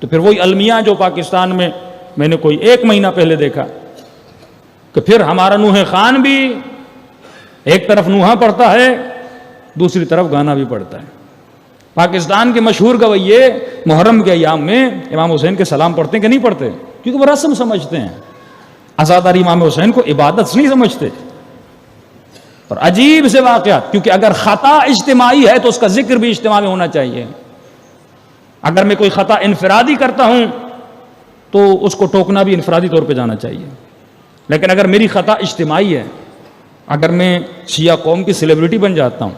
تو پھر وہی المیہ جو پاکستان میں نے کوئی 1 مہینہ پہلے دیکھا کہ پھر ہمارا نوح خان بھی ایک طرف نوحہ پڑھتا ہے، دوسری طرف گانا بھی پڑھتا ہے۔ پاکستان کے مشہور گویے محرم کے ایام میں امام حسین کے سلام پڑھتے ہیں کہ نہیں پڑھتے؟ کیونکہ وہ رسم سمجھتے ہیں، عزادار امام حسین کو عبادت نہیں سمجھتے۔ اور عجیب سے واقعات، کیونکہ اگر خطا اجتماعی ہے تو اس کا ذکر بھی اجتماع میں ہونا چاہیے۔ اگر میں کوئی خطا انفرادی کرتا ہوں تو اس کو ٹوکنا بھی انفرادی طور پہ جانا چاہیے، لیکن اگر میری خطا اجتماعی ہے، اگر میں شیعہ قوم کی سیلیبریٹی بن جاتا ہوں،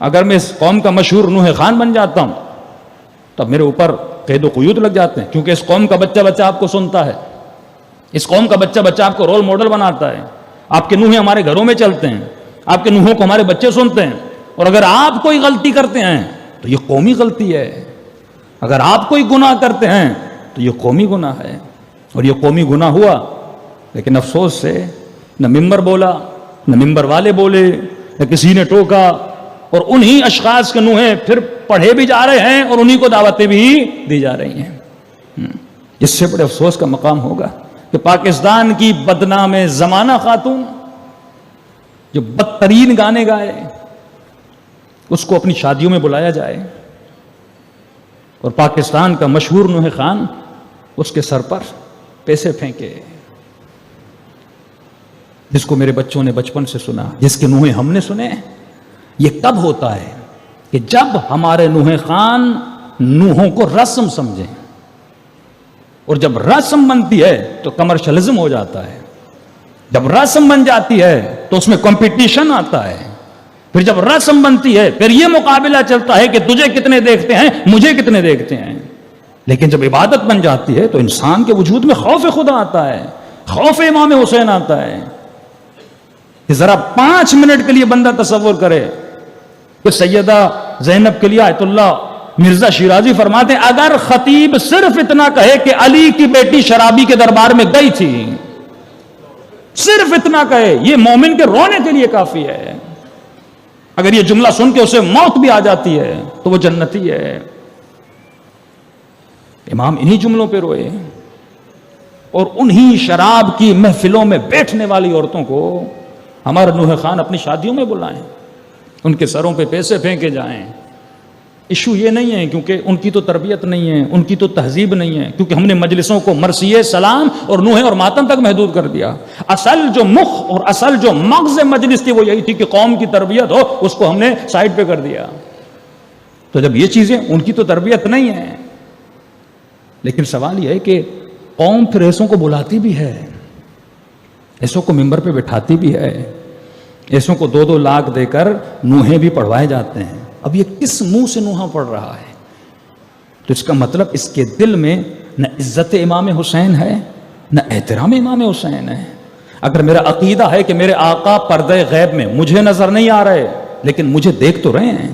اگر میں اس قوم کا مشہور نوح خان بن جاتا ہوں، تب میرے اوپر قید و قیود لگ جاتے ہیں، کیونکہ اس قوم کا بچہ بچہ آپ کو سنتا ہے، اس قوم کا بچہ بچہ آپ کو رول ماڈل بناتا ہے، آپ کے نوحے ہمارے گھروں میں چلتے ہیں، آپ کے نوحوں کو ہمارے بچے سنتے ہیں، اور اگر آپ کوئی غلطی کرتے ہیں تو یہ قومی غلطی ہے، اگر آپ کوئی گناہ کرتے ہیں تو یہ قومی گناہ ہے، اور یہ قومی گناہ ہوا۔ لیکن افسوس سے نہ ممبر بولا، نہ ممبر والے بولے، نہ کسی نے ٹوکا، اور انہی اشخاص کے نوحے پھر پڑھے بھی جا رہے ہیں اور انہی کو دعوتیں بھی دی جا رہی ہیں۔ اس سے بڑے افسوس کا مقام ہوگا کہ پاکستان کی بدنام زمانہ خاتون جو بدترین گانے گائے اس کو اپنی شادیوں میں بلایا جائے، اور پاکستان کا مشہور نوح خان اس کے سر پر پیسے پھینکے، جس کو میرے بچوں نے بچپن سے سنا، جس کے نوحے ہم نے سنے۔ یہ کب ہوتا ہے؟ کہ جب ہمارے نوح خان نوحوں کو رسم سمجھیں، اور جب رسم بنتی ہے تو کمرشلزم ہو جاتا ہے، جب رسم بن جاتی ہے تو اس میں کمپٹیشن آتا ہے، پھر جب رسم بنتی ہے پھر یہ مقابلہ چلتا ہے کہ تجھے کتنے دیکھتے ہیں، مجھے کتنے دیکھتے ہیں۔ لیکن جب عبادت بن جاتی ہے تو انسان کے وجود میں خوف خدا آتا ہے، خوف امام حسین آتا ہے۔ کہ ذرا 5 منٹ کے لیے بندہ تصور کرے کہ سیدہ زینب کے لیے آیت اللہ مرزا شیرازی فرماتے ہیں اگر خطیب صرف اتنا کہے کہ علی کی بیٹی شرابی کے دربار میں گئی تھی، صرف اتنا کہے، یہ مومن کے رونے کے لیے کافی ہے۔ اگر یہ جملہ سن کے اسے موت بھی آ جاتی ہے تو وہ جنتی ہے۔ امام انہی جملوں پہ روئے، اور انہی شراب کی محفلوں میں بیٹھنے والی عورتوں کو ہمارا نوح خان اپنی شادیوں میں بلائیں، ان کے سروں پہ پیسے پھینکے جائیں۔ ایشو یہ نہیں ہے کیونکہ ان کی تو تربیت نہیں ہے، ان کی تو تہذیب نہیں ہے، کیونکہ ہم نے مجلسوں کو مرثیے، سلام اور نوحے اور ماتم تک محدود کر دیا۔ اصل جو مخ اور اصل جو مغز مجلس تھی وہ یہی تھی کہ قوم کی تربیت ہو، اس کو ہم نے سائڈ پہ کر دیا۔ تو جب یہ چیزیں، ان کی تو تربیت نہیں ہے، لیکن سوال یہ ہے کہ قوم پھر ایسوں کو بلاتی بھی ہے، ایسوں کو ممبر پہ بٹھاتی بھی ہے، ایسوں کو 2-2 لاکھ دے کر نوحے بھی پڑھوائے جاتے ہیں۔ اب یہ کس منہ سے نوحہ پڑھ رہا ہے؟ تو اس کا مطلب اس کے دل میں نہ عزت امام حسین ہے، نہ احترام امام حسین ہے۔ اگر میرا عقیدہ ہے کہ میرے آقا پردہ غیب میں مجھے نظر نہیں آ رہے لیکن مجھے دیکھ تو رہے ہیں،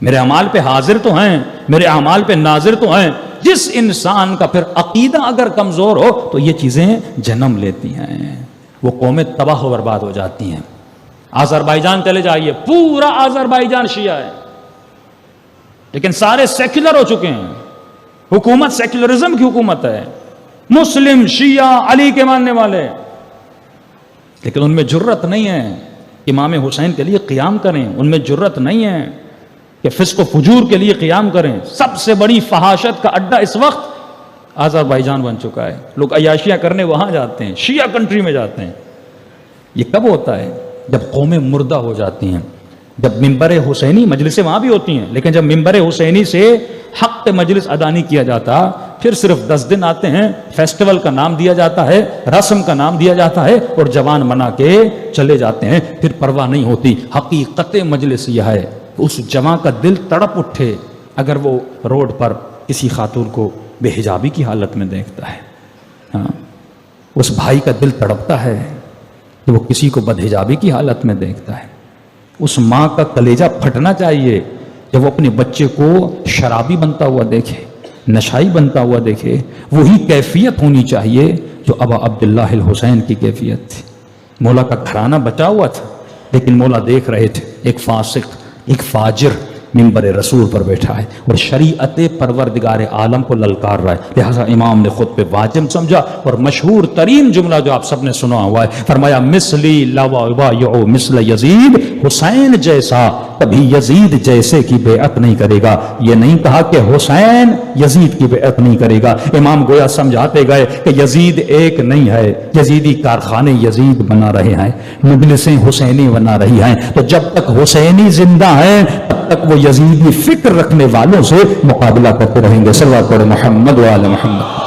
میرے اعمال پہ حاضر تو ہیں، میرے اعمال پہ ناظر تو ہیں، جس انسان کا پھر عقیدہ اگر کمزور ہو تو یہ چیزیں جنم لیتی ہیں، وہ قومیں تباہ و برباد ہو جاتی ہیں۔ آذربائیجان چلے جائیے، پورا آذربائیجان شیعہ ہے، لیکن سارے سیکولر ہو چکے ہیں، حکومت سیکولرزم کی حکومت ہے، مسلم، شیعہ، علی کے ماننے والے، لیکن ان میں جرت نہیں ہے امام حسین کے لیے قیام کریں، ان میں جرت نہیں ہے کہ فسق و فجور کے لیے قیام کریں۔ سب سے بڑی فحاشت کا اڈا اس وقت آذربائیجان بن چکا ہے، لوگ عیاشیاں کرنے وہاں جاتے ہیں، شیعہ کنٹری میں جاتے ہیں۔ یہ کب ہوتا ہے؟ جب قومیں مردہ ہو جاتی ہیں، جب ممبر حسینی، مجلسیں وہاں بھی ہوتی ہیں لیکن جب ممبر حسینی سے حق مجلس ادا نہیں کیا جاتا، پھر صرف 10 دن آتے ہیں، فیسٹیول کا نام دیا جاتا ہے، رسم کا نام دیا جاتا ہے اور جوان منا کے چلے جاتے ہیں، پھر پرواہ نہیں ہوتی۔ حقیقت مجلس یہ ہے اس جوان کا دل تڑپ اٹھے اگر وہ روڈ پر کسی خاتون کو بے حجابی کی حالت میں دیکھتا ہے، ہاں، اس بھائی کا دل تڑپتا ہے کہ وہ کسی کو بد حجابی کی حالت میں دیکھتا ہے۔ اس ماں کا کلیجہ پھٹنا چاہیے جب وہ اپنے بچے کو شرابی بنتا ہوا دیکھے، نشائی بنتا ہوا دیکھے۔ وہی کیفیت ہونی چاہیے جو ابا عبداللہ الحسین کی کیفیت تھی۔ مولا کا گھرانہ بچا ہوا تھا لیکن مولا دیکھ رہے تھے ایک فاسق، ایک فاجر، منبر رسول پر بیٹھا ہے اور شریعت پروردگار عالم کو للکار رہا ہے. لہٰذا امام نے خود پہ واجب سمجھا اور مشہور ترین جملہ جو آپ سب نے سنا ہوا ہے فرمایا مثلی لا یبایع مثل یزید, حسین جیسا کبھی یزید جیسے کی بیعت نہیں کرے گا. یہ نہیں کہا کہ حسین یزید کی بیعت نہیں کرے گا. امام گویا سمجھاتے گئے کہ یزید ایک نہیں ہے, یزیدی کارخانے یزید بنا رہے ہیں, مجلسیں حسینی بنا رہی ہیں. تو جب تک حسینی زندہ ہیں تب تک وہ یزیدی فکر رکھنے والوں سے مقابلہ کرتے رہیں گے. صلوات پڑھیں محمد و آل محمد.